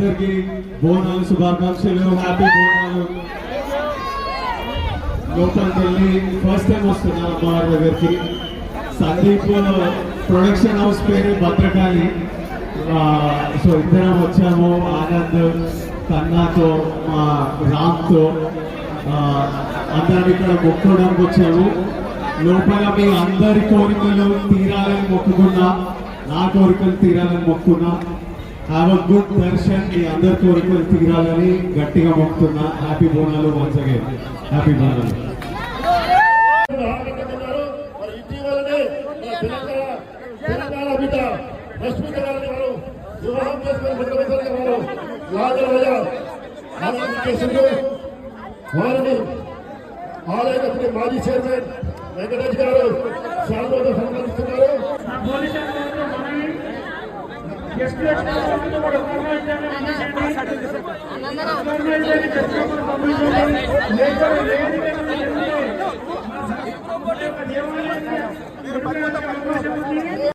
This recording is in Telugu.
అందరికి బోనాలు శుభాకాంక్షలు, హ్యాపీ బోనాలు. లోపలికి వెళ్ళి ఫస్ట్ టైం వస్తున్నాను అమ్మవారి దగ్గరికి. సందీప్ ప్రొడక్షన్ హౌస్ పేరు భద్రకాళి. సో ఇద్దరం వచ్చాము, ఆనంద్ కన్నాతో మా రామ్తో అందరం ఇక్కడ మొక్కడానికి వచ్చాము. లోపల మీ అందరి కోరికలు తీరాలని మొక్కుకున్నా, నా కోరికలు తీరాలని మొక్కున్నా. హ్యావ్ అ గుడ్ దర్శన్, మీ అందరి కోరికలు తీరాలని గట్టిగా మొక్కుతున్నా. Happy Bonalu once again, happy Bonalu. Telangana బిడ్డ రష్మిక గారిని వారు వివాహం చేసుకుని ముఖ్యమంత్రి వారు రాజరాజ వారిని ఆలయ కమిటీ మాజీ చైర్మన్ వెంకటేష్ గారు శాంతితో సన్మానిస్తున్నారు. దేవాలయం